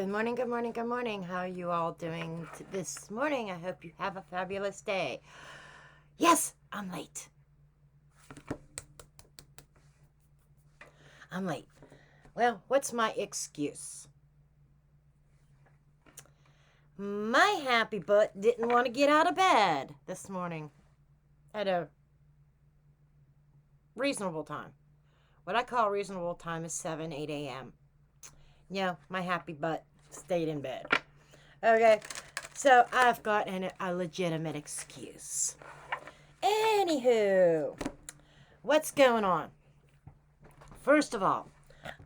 Good morning, good morning, good morning. How are you all doing this morning? I hope you have a fabulous day. Yes, I'm late. I'm late. Well, what's my excuse? My happy butt didn't want to get out of bed this morning at a reasonable time. What I call reasonable time is 7, 8 a.m. Yeah, my happy butt stayed in bed. Okay, so I've got a legitimate excuse. Anywho, what's going on? First of all,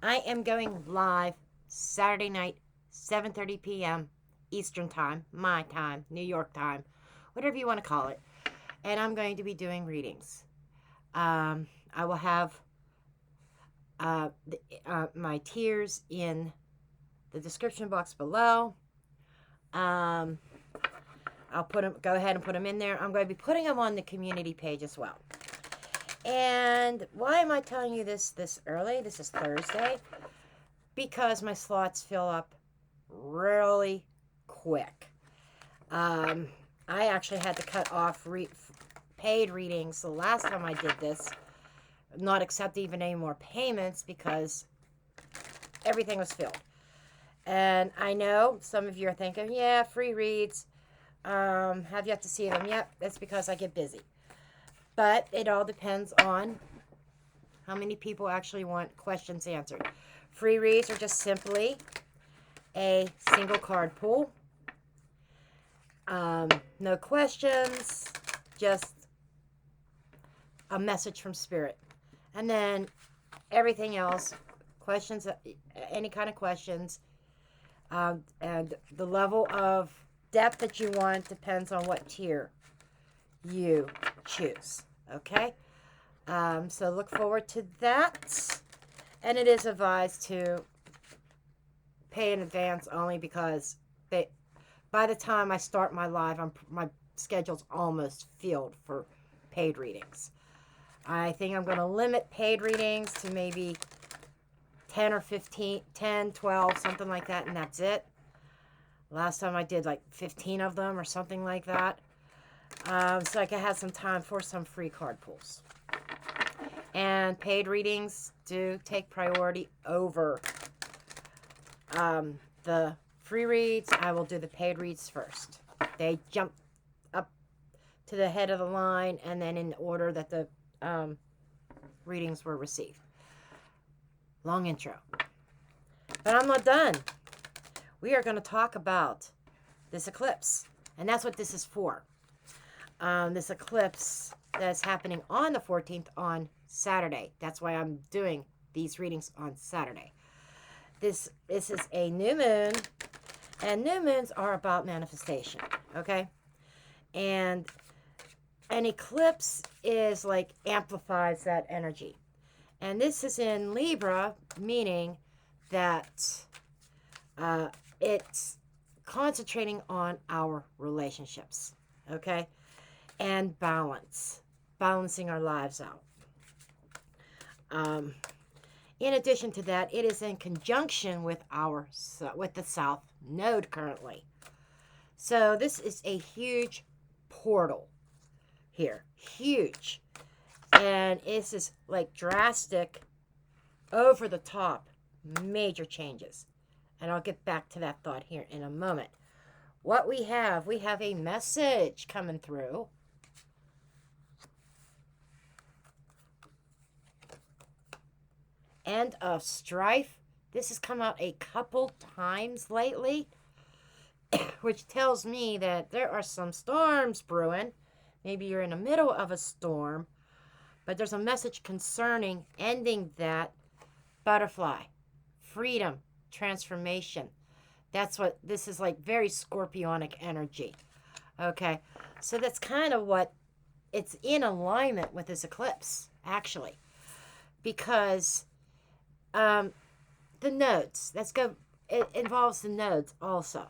I am going live Saturday night, 7:30 p.m. Eastern Time, my time, New York time, whatever you want to call it. And I'm going to be doing readings. I will have my tiers in the description box below. I'll go ahead and put them in there. I'm going to be putting them on the community page as well. And why am I telling you this early? This is Thursday. Because my slots fill up really quick. I actually had to cut off paid readings the last time I did this. Not accept even any more payments because everything was filled. And I know some of you are thinking, yeah, free reads. Have yet to see them. Yep, that's because I get busy. But it all depends on how many people actually want questions answered. Free reads are just simply a single card pull. No questions, just a message from Spirit. And then everything else, questions, any kind of questions, and the level of depth that you want depends on what tier you choose. Okay? So look forward to that. And it is advised to pay in advance only because by the time I start my live, my schedule's almost filled for paid readings. I think I'm going to limit paid readings to maybe 10 or 15, 10, 12, something like that, and that's it. Last time I did like 15 of them or something like that. So I could have some time for some free card pulls. And paid readings do take priority over the free reads. I will do the paid reads first. They jump up to the head of the line and then in order that the readings were received. Long intro. But I'm not done. We are going to talk about this eclipse. And that's what this is for. This eclipse that's happening on the 14th on Saturday. That's why I'm doing these readings on Saturday. This is a new moon. And new moons are about manifestation. Okay? And an eclipse is like amplifies that energy. And this is in Libra, meaning that it's concentrating on our relationships, okay? And balancing our lives out. In addition to that, it is in conjunction with the South Node currently. So this is a huge portal here, huge. And this is like drastic, over the top, major changes. And I'll get back to that thought here in a moment. What we have a message coming through. End of strife. This has come out a couple times lately, which tells me that there are some storms brewing. Maybe you're in the middle of a storm. But there's a message concerning ending that butterfly, freedom, transformation. That's what this is like, very scorpionic energy. Okay, so that's kind of what it's in alignment with this eclipse, actually. Because the nodes, it involves the nodes also.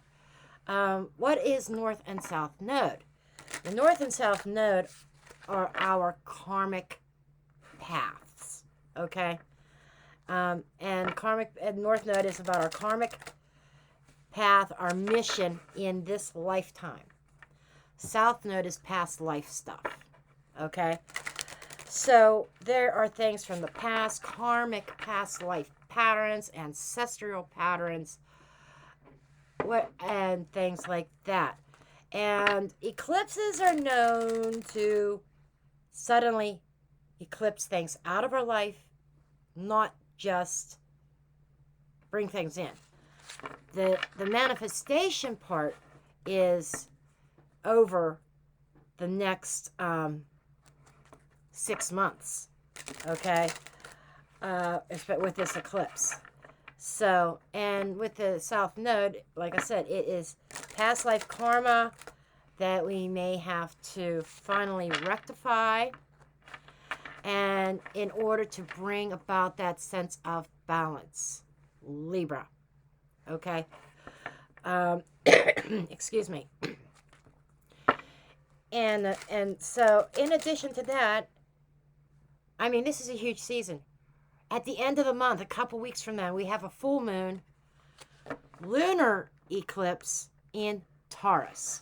What is North and South Node? The North and South Node are our karmic paths, okay? And North Node is about our karmic path, our mission in this lifetime. South Node is past life stuff. Okay? So there are things from the past, karmic past life patterns, ancestral patterns, and things like that. And eclipses are known to suddenly eclipse things out of our life, not just bring things in. The manifestation part is over the next 6 months, okay, with this eclipse. So, and with the South Node, like I said, it is past life karma that we may have to finally rectify, and in order to bring about that sense of balance. Libra. Okay? Excuse me. And so, in addition to that, I mean, this is a huge season. At the end of the month, a couple weeks from now, we have a full moon lunar eclipse in Taurus.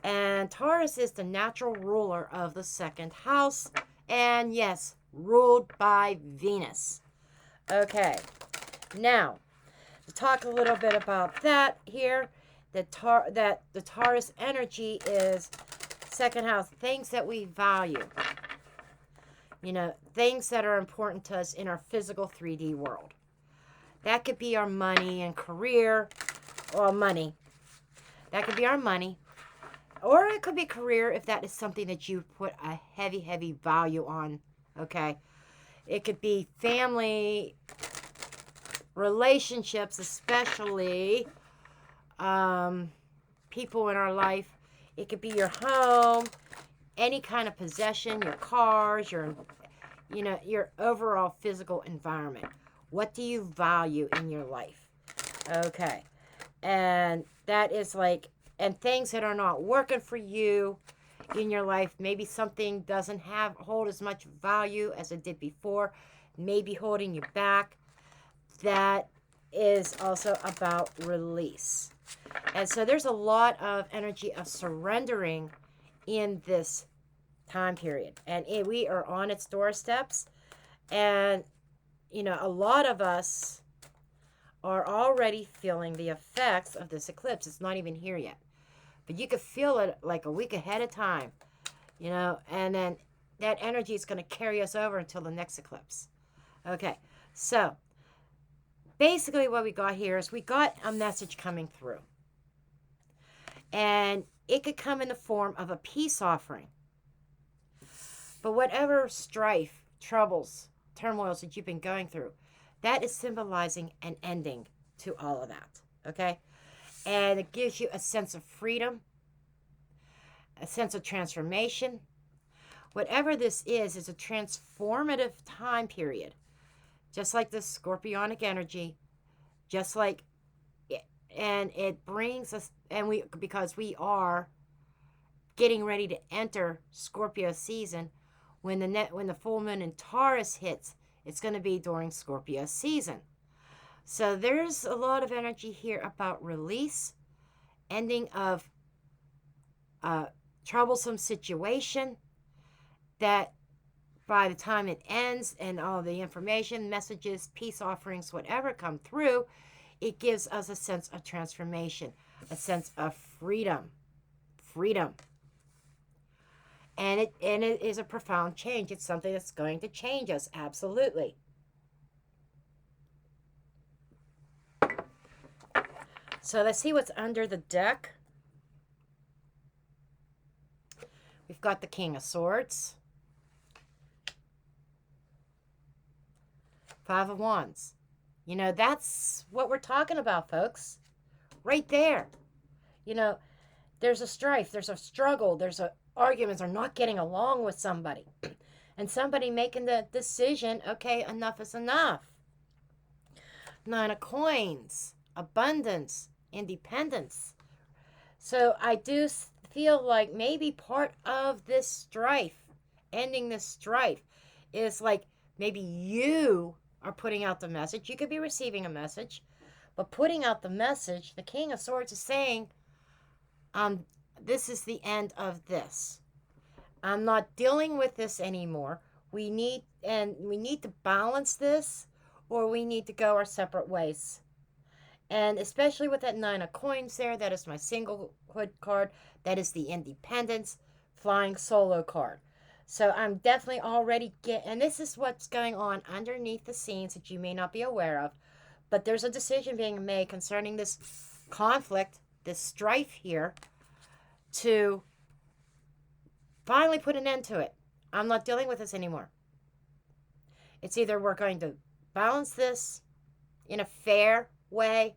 And Taurus is the natural ruler of the second house. And yes, ruled by Venus. Okay. Now, to talk a little bit about that here, that the Taurus energy is second house, things that we value. You know, things that are important to us in our physical 3D world. That could be our money and career, or money. That could be our money. Or it could be career if that is something that you put a heavy, heavy value on. Okay? It could be family, relationships, especially people in our life. It could be your home, any kind of possession, your cars, your overall physical environment. What do you value in your life? Okay. And that is like, and things that are not working for you in your life, maybe something doesn't hold as much value as it did before, maybe holding you back. That is also about release. And so there's a lot of energy of surrendering in this time period. And we are on its doorsteps. And, you know, a lot of us are already feeling the effects of this eclipse. It's not even here yet. But you could feel it like a week ahead of time, you know, and then that energy is going to carry us over until the next eclipse. Okay, so basically what we got here is we got a message coming through. And it could come in the form of a peace offering. But whatever strife, troubles, turmoils that you've been going through, that is symbolizing an ending to all of that, okay? And it gives you a sense of freedom, a sense of transformation. Whatever this is a transformative time period. Just like this scorpionic energy, just like, and it brings us, and because we are getting ready to enter Scorpio season, when the full moon in Taurus hits, it's going to be during Scorpio season. So there's a lot of energy here about release, ending of a troublesome situation that by the time it ends and all the information, messages, peace offerings, whatever come through, it gives us a sense of transformation, a sense of freedom. Freedom. And it is a profound change. It's something that's going to change us, absolutely. So let's see what's under the deck. We've got the King of Swords. Five of Wands. You know, that's what we're talking about, folks. Right there. You know, there's a strife, there's a struggle, there's arguments, or not getting along with somebody. And somebody making the decision, okay, enough is enough. Nine of Coins. Abundance. Independence. So I do feel like maybe part of this strife, ending this strife, is like maybe you are putting out the message. You could be receiving a message, But putting out the message, the King of Swords is saying, this is the end of this. I'm not dealing with this anymore. We need to balance this, or we need to go our separate ways. And especially with that 9 of coins there, that is my singlehood card. That is the independence flying solo card. So I'm definitely already and this is what's going on underneath the scenes that you may not be aware of. But there's a decision being made concerning this conflict, this strife here, to finally put an end to it. I'm not dealing with this anymore. It's either we're going to balance this in a fair way,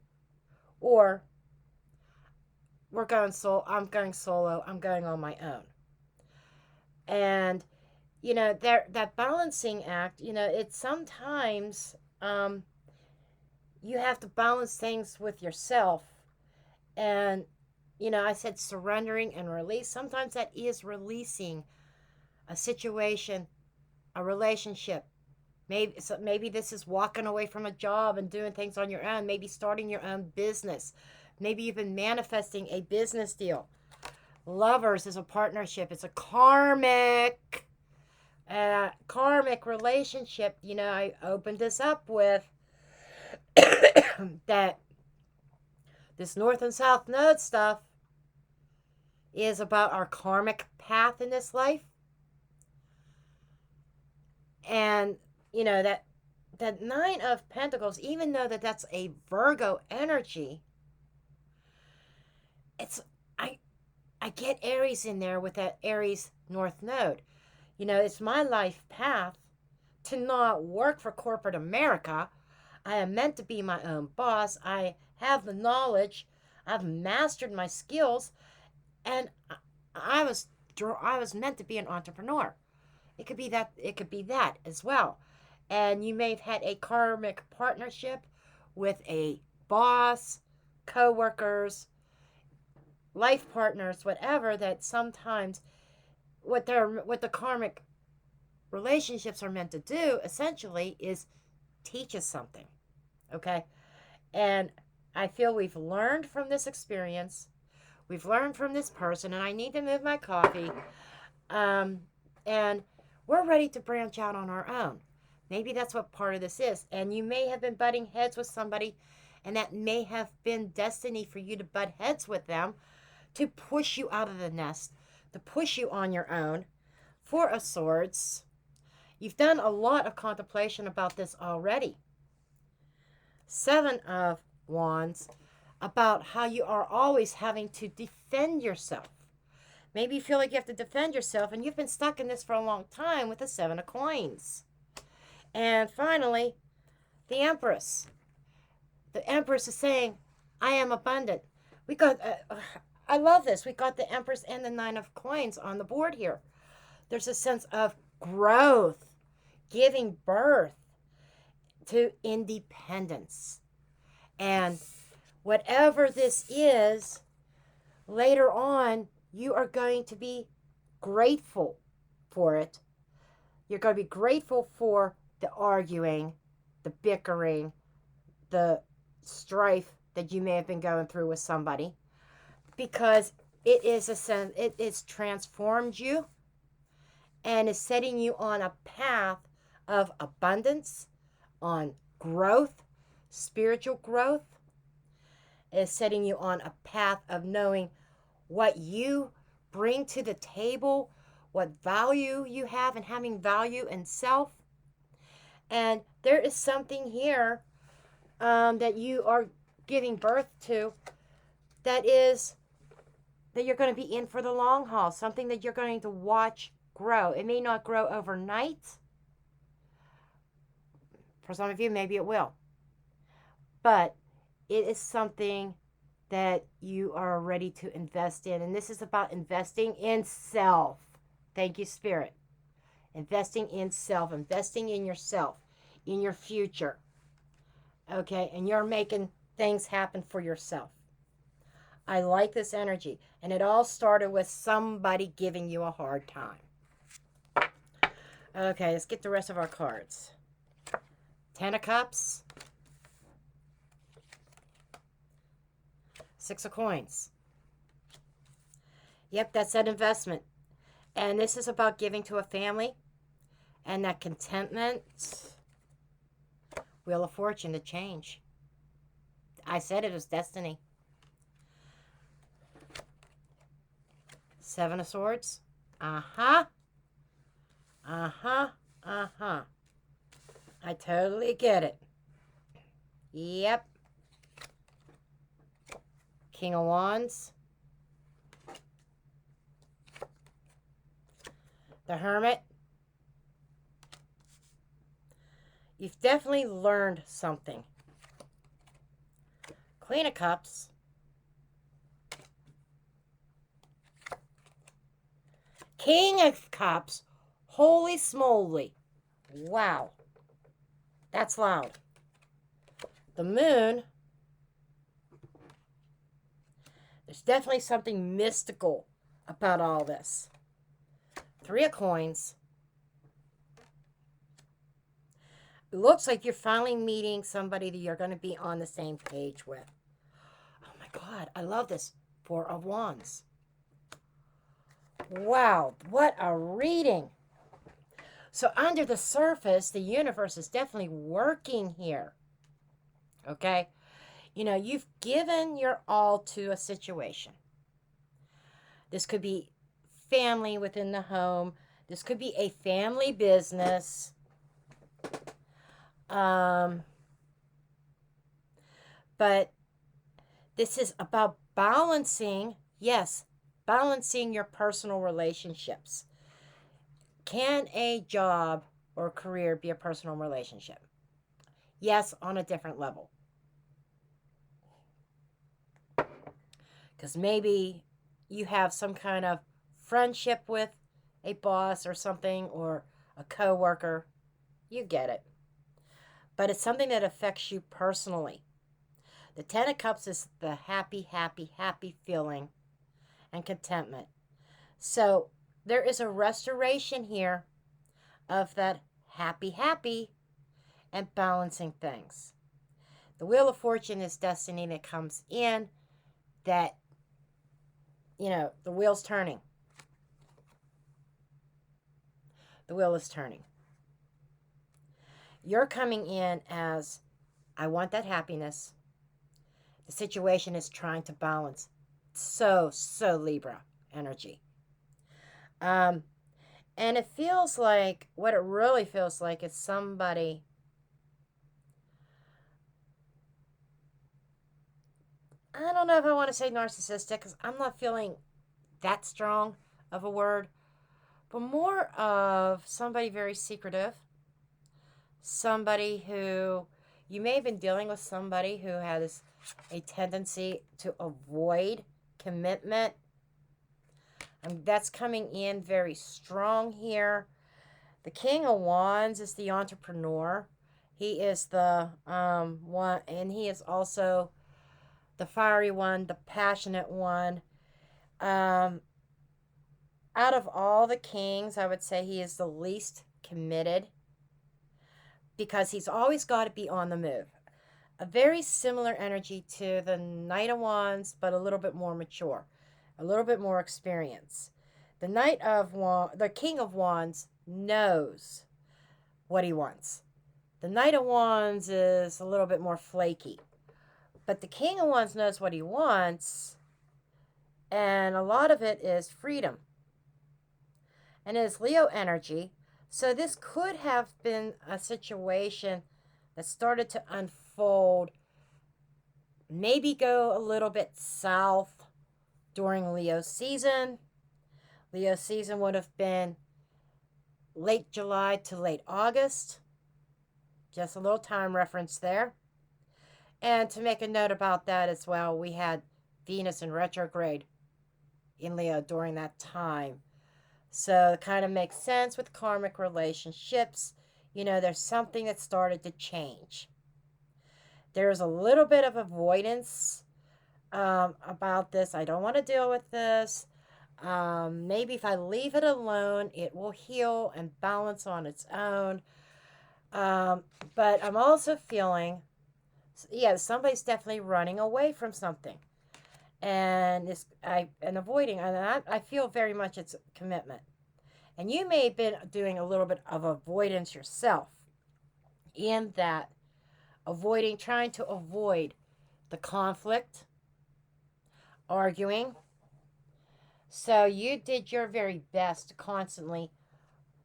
or I'm going solo. I'm going on my own. And, that balancing act, it's sometimes you have to balance things with yourself. And, I said surrendering and release. Sometimes that is releasing a situation, a relationship. Maybe this is walking away from a job and doing things on your own. Maybe starting your own business. Maybe you've been manifesting a business deal. Lovers is a partnership. It's a karmic relationship. I opened this up with that this North and South Node stuff is about our karmic path in this life. And, that 9 of Pentacles, even though that's a Virgo energy, I get Aries in there with that Aries North Node. It's my life path to not work for corporate America. I am meant to be my own boss. I have the knowledge. I've mastered my skills, and I was meant to be an entrepreneur. It could be that as well. And you may have had a karmic partnership with a boss, co-workers, life partners, whatever, that sometimes what the karmic relationships are meant to do essentially is teach us something. Okay? And I feel we've learned from this experience. We've learned from this person, and I need to move my coffee. And we're ready to branch out on our own. Maybe that's what part of this is. And you may have been butting heads with somebody, and that may have been destiny for you to butt heads with them, to push you out of the nest, to push you on your own. 4 of Swords. You've done a lot of contemplation about this already. 7 of Wands, about how you are always having to defend yourself. Maybe you feel like you have to defend yourself, and you've been stuck in this for a long time with the 7 of Coins. And finally, the Empress. The Empress is saying, I am abundant. We got... I love this. We got the Empress and the 9 of Coins on the board here. There's a sense of growth, giving birth to independence. And whatever this is, later on, you are going to be grateful for it. You're going to be grateful for the arguing, the bickering, the strife that you may have been going through with somebody. Because it is transformed you and is setting you on a path of abundance, on growth, spiritual growth. It is setting you on a path of knowing what you bring to the table, what value you have, and having value in self. And there is something here that you are giving birth to that you're going to be in for the long haul, something that you're going to watch grow. It may not grow overnight. For some of you, maybe it will. But it is something that you are ready to invest in. And this is about investing in self. Thank you, Spirit. Investing in self, investing in yourself, in your future. Okay, and you're making things happen for yourself. I like this energy. And it all started with somebody giving you a hard time. Okay, let's get the rest of our cards. 10 of Cups. Six of Coins. Yep, that's that investment. And this is about giving to a family and that contentment. Wheel of Fortune, the change. I said it was destiny. Seven of Swords. Uh-huh. Uh-huh. Uh-huh. I totally get it. Yep. King of Wands. The Hermit. You've definitely learned something. Queen of Cups. King of Cups. Holy smoly. Wow. That's loud. The Moon. There's definitely something mystical about all this. Three of Coins. It looks like you're finally meeting somebody that you're going to be on the same page with. Oh my God, I love this. Four of Wands. Wow, what a reading. So under the surface, the universe is definitely working here. Okay? You know, you've given your all to a situation. This could be family within the home. This could be a family business. But this is about balancing, yes, balancing your personal relationships. Can a job or career be a personal relationship? Yes, on a different level. Because maybe you have some kind of friendship with a boss or something, or a coworker. You get it. But it's something that affects you personally. The Ten of Cups is the happy, happy, happy feeling and contentment. So there is a restoration here of that happy, happy and balancing things. The Wheel of Fortune is destiny that comes in that, you know, the wheel's turning. The wheel is turning. You're coming in as, I want that happiness. The situation is trying to balance. So Libra energy. And it feels like, what it really feels like is somebody I don't know if I want to say narcissistic because I'm not feeling that strong of a word, but more of somebody very secretive. Somebody who, you may have been dealing with somebody who has a tendency to avoid commitment. That's coming in very strong here. The King of Wands is the entrepreneur. He is the one, and he is also the fiery one, the passionate one. Out of all the kings, I would say he is the least committed because he's always got to be on the move. A very similar energy to the Knight of Wands, but a little bit more mature, a little bit more experience. The King of Wands knows what he wants. The Knight of Wands is a little bit more flaky. But the King of Wands knows what he wants, and a lot of it is freedom. And it is Leo energy. So this could have been a situation that started to unfold, maybe go a little bit south during Leo season. Leo season would have been late July to late August. Just a little time reference there. And to make a note about that as well, we had Venus in retrograde in Leo during that time. So it kind of makes sense with karmic relationships. You know, there's something that started to change. There's a little bit of avoidance about this. I don't want to deal with this. Maybe if I leave it alone, it will heal and balance on its own. But I'm also feeling, yeah, somebody's definitely running away from something. And avoiding, and I feel very much it's commitment. And you may have been doing a little bit of avoidance yourself, in that trying to avoid the conflict, arguing. So you did your very best to constantly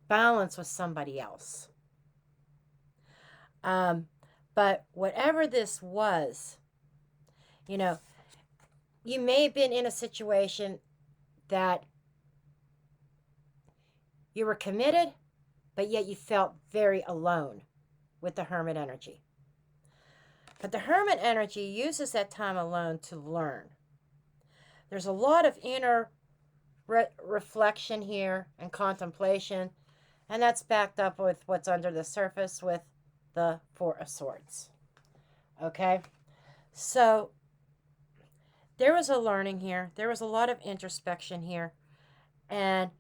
balance with somebody else. But whatever this was, you know, you may have been in a situation that you were committed, but yet you felt very alone with the hermit energy. But the hermit energy uses that time alone to learn. There's a lot of inner reflection here and contemplation, and that's backed up with what's under the surface with the Four of Swords. Okay? So there was a learning here. There was a lot of introspection here. And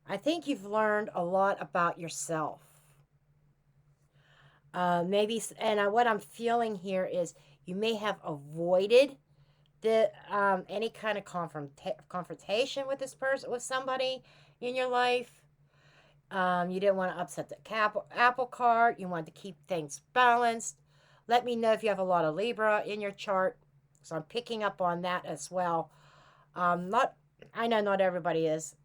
I think you've learned a lot about yourself. Maybe, and what I'm feeling here is you may have avoided any kind of confrontation with this person, with somebody in your life. You didn't want to upset the apple cart. You wanted to keep things balanced. Let me know if you have a lot of Libra in your chart. So I'm picking up on that as well. I know not everybody is.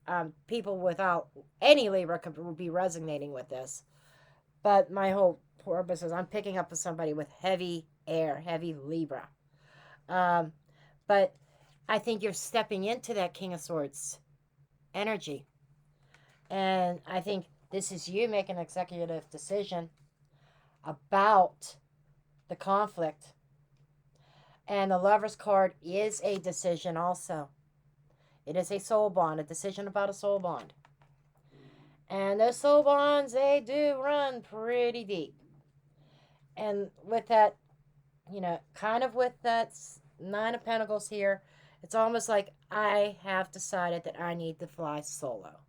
People without any Libra would be resonating with this. But my whole purpose is I'm picking up with somebody with heavy air, heavy Libra. But I think you're stepping into that King of Swords energy. And I think this is you making an executive decision about the conflict. And the Lover's card is a decision also. It is a soul bond, a decision about a soul bond. And those soul bonds, they do run pretty deep. And with that, kind of with that Nine of Pentacles here, it's almost like I have decided that I need to fly solo.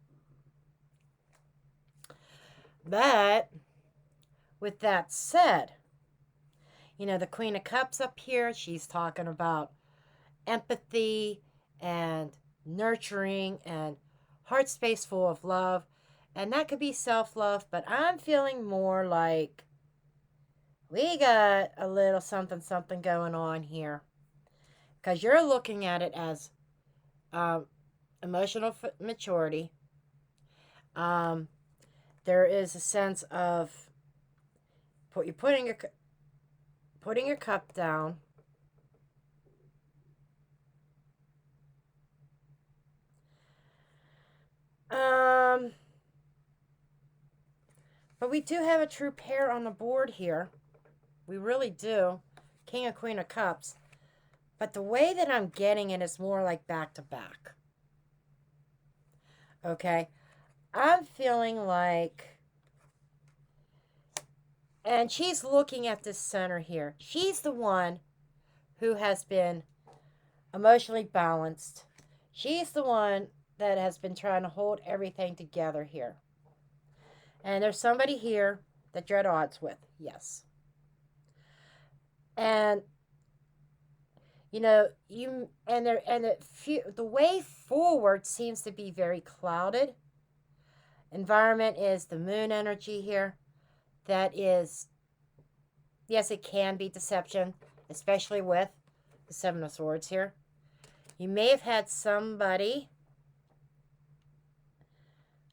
But with that said, the Queen of Cups up here, she's talking about empathy and nurturing and heart space full of love. And that could be self-love, but I'm feeling more like we got a little something going on here. Because you're looking at it as emotional maturity. There is a sense of putting your cup down. But we do have a true pair on the board here. We really do. King and Queen of Cups. But the way that I'm getting it is more like back to back. Okay? I'm feeling like... And she's looking at this center here. She's the one who has been emotionally balanced. She's the one that has been trying to hold everything together here. And there's somebody here that you're at odds with. Yes. And the way forward seems to be very clouded. Environment is the moon energy here. That is, yes, it can be deception, especially with the Seven of Swords here. You may have had somebody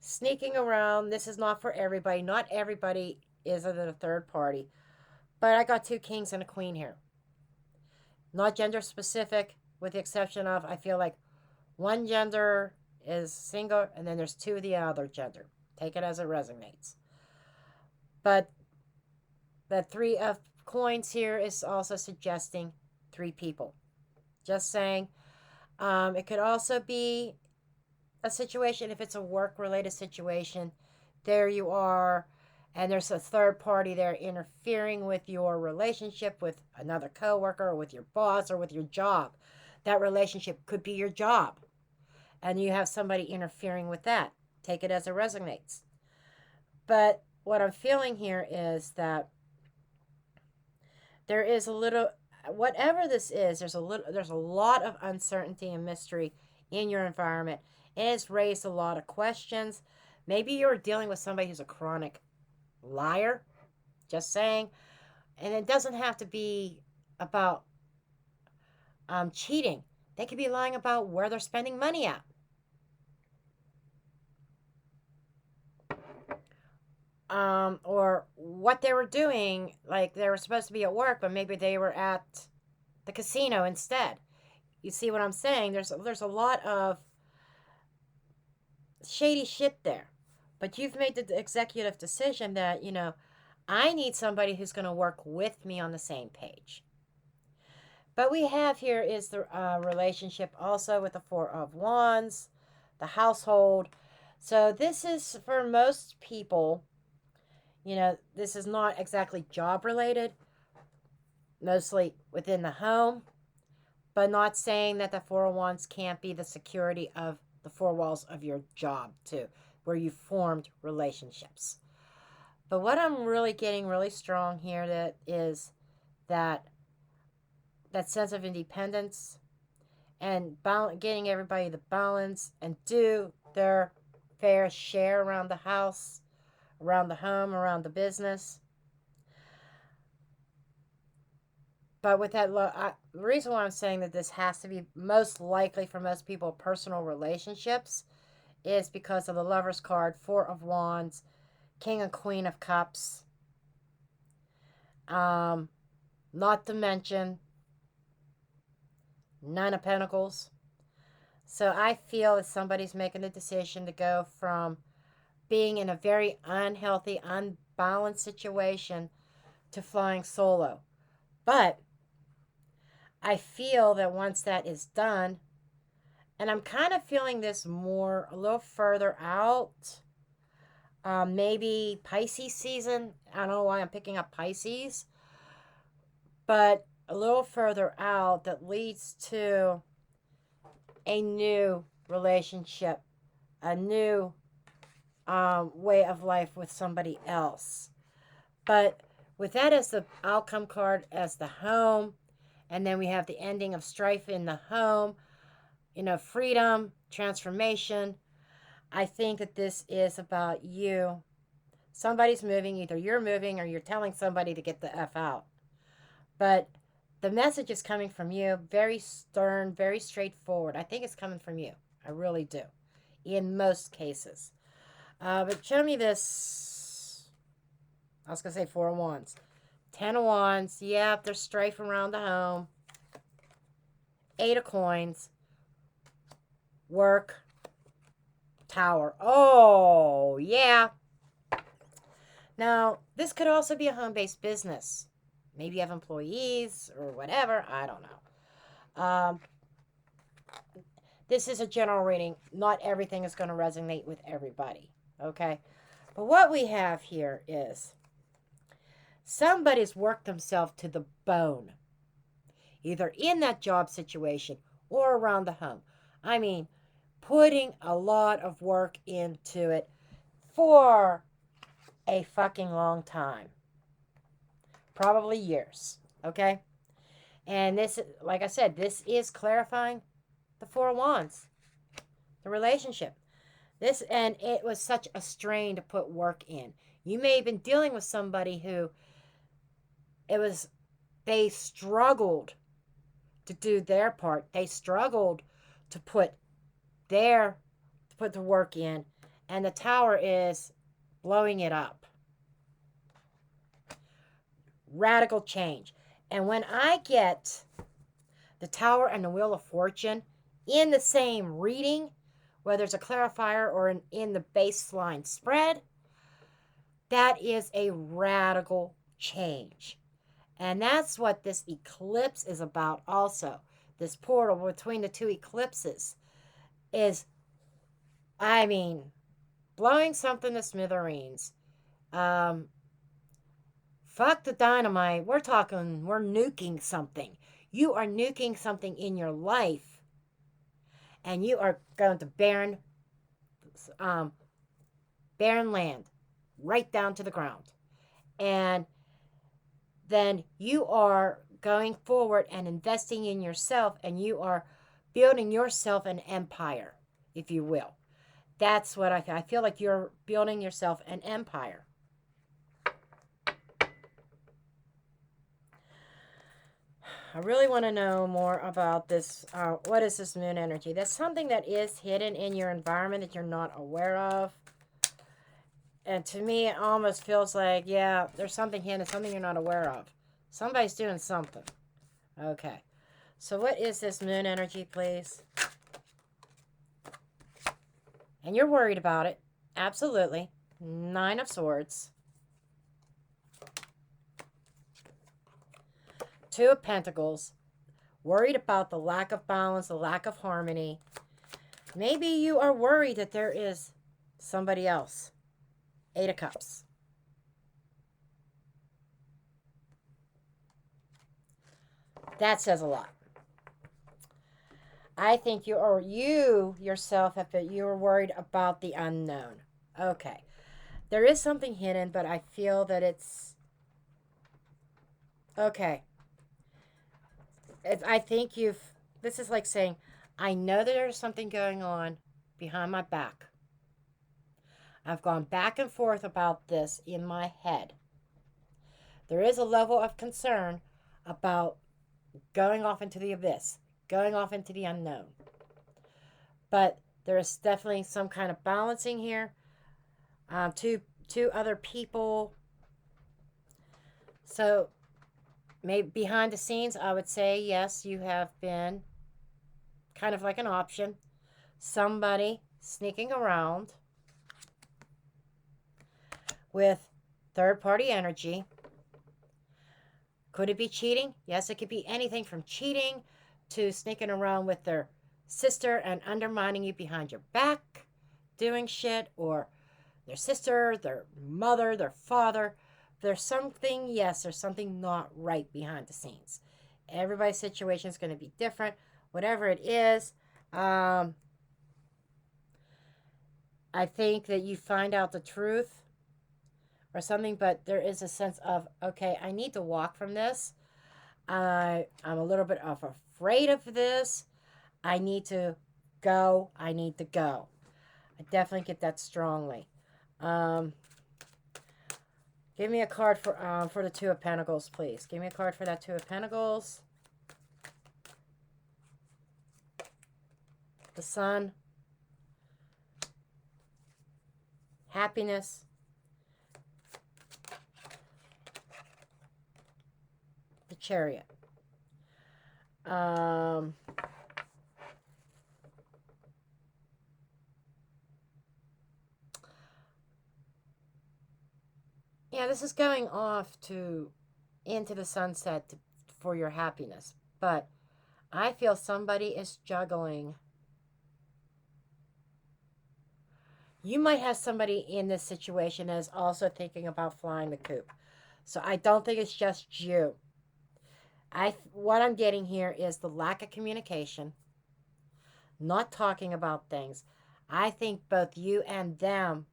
sneaking around. This is not for everybody. Not everybody is a third party. But I got two kings and a queen here. Not gender specific, with the exception of, I feel like one gender is single and then there's two of the other gender. Take it as it resonates. But the Three of Coins here is also suggesting three people. Just saying. It could also be a situation, if it's a work-related situation, there you are, and there's a third party there interfering with your relationship with another coworker or with your boss or with your job. That relationship could be your job, and you have somebody interfering with that. Take it as it resonates. But what I'm feeling here is that there is a little, whatever this is, there's a lot of uncertainty and mystery in your environment. And it's raised a lot of questions. Maybe you're dealing with somebody who's a chronic liar, just saying. And it doesn't have to be about cheating. They could be lying about where they're spending money at. Or what they were doing. Like they were supposed to be at work, but maybe they were at the casino instead. You see what I'm saying? There's a lot of shady shit there. But you've made the executive decision that, I need somebody who's going to work with me on the same page. But we have here is the relationship also with the Four of Wands, the household. So this is for most people, this is not exactly job related, mostly within the home, but not saying that the Four of Wands can't be the security of the four walls of your job too, where you formed relationships. But what I'm really getting really strong here that is that sense of independence and getting everybody to balance and do their fair share around the house, around the home, around the business. But with that, the reason why I'm saying that this has to be most likely for most people personal relationships is because of the Lover's card, Four of Wands, King and Queen of Cups. Not to mention Nine of Pentacles. So I feel that somebody's making the decision to go from being in a very unhealthy, unbalanced situation to flying solo. But I feel that once that is done, and I'm kind of feeling this more a little further out, maybe Pisces season. I don't know why I'm picking up Pisces, but a little further out that leads to a new relationship, a new way of life with somebody else. But with that as the outcome card, as the home, and then we have the ending of strife in the home, freedom, transformation. I think that this is about you. Somebody's moving, either you're moving or you're telling somebody to get the F out. But the message is coming from you, very stern, very straightforward. I think it's coming from you. I really do, in most cases. But show me this. I was going to say Four of Wands. 10 of Wands. Yep, there's strife around the home. 8 of Coins. Work. Tower. Oh, yeah. Now, this could also be a home-based business. Maybe you have employees or whatever. I don't know. This is a general reading. Not everything is going to resonate with everybody. Okay? But what we have here is somebody's worked themselves to the bone. Either in that job situation or around the home. I mean, putting a lot of work into it for a fucking long time. Probably years. Okay? And this, like I said, this is clarifying the Four of Wands. The relationship. And it was such a strain to put work in. You may have been dealing with somebody who they struggled to do their part. They struggled to put the work in, and the Tower is blowing it up. Radical change. And when I get the Tower and the Wheel of Fortune in the same reading, whether it's a clarifier or in the baseline spread, that is a radical change. And that's what this eclipse is about also. This portal between the two eclipses is, blowing something to smithereens. Fuck the dynamite. We're nuking something. You are nuking something in your life. And you are going to barren land. Right down to the ground. And then you are going forward and investing in yourself, and you are building yourself an empire, if you will. That's what I feel like you're building yourself an empire. I really want to know more about this. What is this moon energy? That's something that is hidden in your environment that you're not aware of. And to me, it almost feels like, yeah, there's something hidden, something you're not aware of. Somebody's doing something. Okay. So what is this moon energy, please? And you're worried about it. Absolutely. 9 of Swords. 2 of Pentacles. Worried about the lack of balance, the lack of harmony. Maybe you are worried that there is somebody else. 8 of Cups. That says a lot. I think you yourself you're worried about the unknown. Okay. There is something hidden, but I feel that it's okay. I think this is like saying, I know that there's something going on behind my back. I've gone back and forth about this in my head. There is a level of concern about going off into the abyss, going off into the unknown. But there is definitely some kind of balancing here. Two other people. So maybe behind the scenes, I would say, yes, you have been kind of like an option. Somebody sneaking around with third-party energy. Could it be cheating? Yes, it could be anything from cheating to sneaking around with their sister and undermining you behind your back, doing shit, or their sister, their mother, their father. There's something, yes, there's something not right behind the scenes. Everybody's situation is going to be different. Whatever it is, I think that you find out the truth or something, but there is a sense of, okay, I need to walk from this. I'm a little bit afraid of this. I need to go. I need to go. I definitely get that strongly. Give me a card for the 2 of Pentacles, please. Give me a card for that 2 of Pentacles. The Sun. Happiness. The Chariot. Yeah, this is going off into the sunset for your happiness. But I feel somebody is juggling. You might have somebody in this situation that is also thinking about flying the coop. So I don't think it's just you. What I'm getting here is the lack of communication, not talking about things. I think both you and them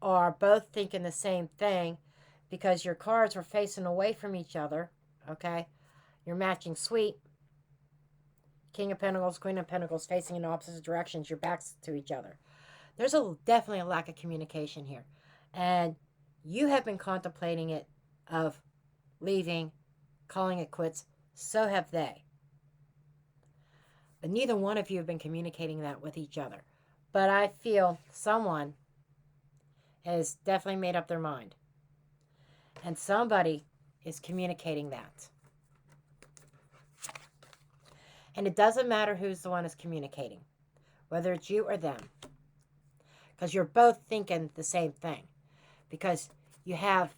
are both thinking the same thing because your cards were facing away from each other, okay? You're matching suite. King of Pentacles, Queen of Pentacles facing in opposite directions, your backs to each other. There's definitely a lack of communication here. And you have been contemplating it of leaving, calling it quits. So have they. But neither one of you have been communicating that with each other. But I feel someone has definitely made up their mind. And somebody is communicating that. And it doesn't matter who's the one who's communicating, whether it's you or them. Because you're both thinking the same thing. Because you have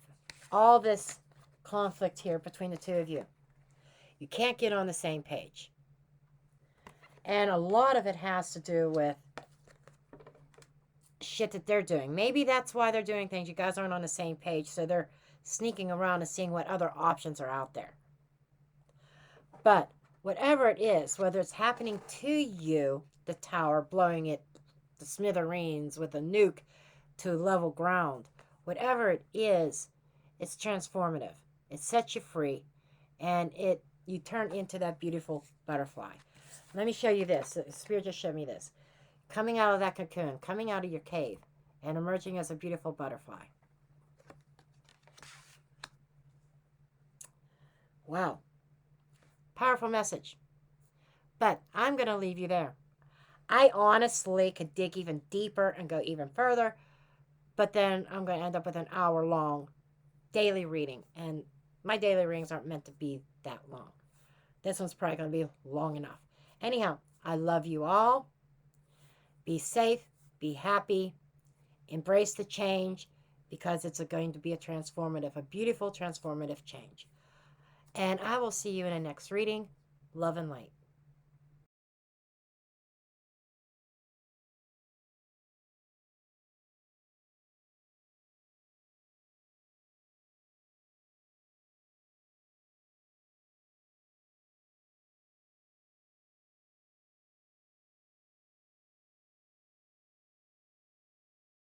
all this conflict here between the two of you. You can't get on the same page. And a lot of it has to do with shit that they're doing. Maybe that's why they're doing things. You guys aren't on the same page, so they're sneaking around and seeing what other options are out there. But whatever it is, whether it's happening to you, the tower, blowing it to smithereens with a nuke to level ground, whatever it is, it's transformative. It sets you free, and you turn into that beautiful butterfly. Let me show you this. The Spirit just showed me this. Coming out of that cocoon, coming out of your cave, and emerging as a beautiful butterfly. Wow. Powerful message. But I'm going to leave you there. I honestly could dig even deeper and go even further, but then I'm going to end up with an hour-long daily reading, and my daily readings aren't meant to be that long. This one's probably going to be long enough. Anyhow, I love you all. Be safe, be happy, embrace the change, because it's going to be a beautiful transformative change. And I will see you in the next reading. Love and light.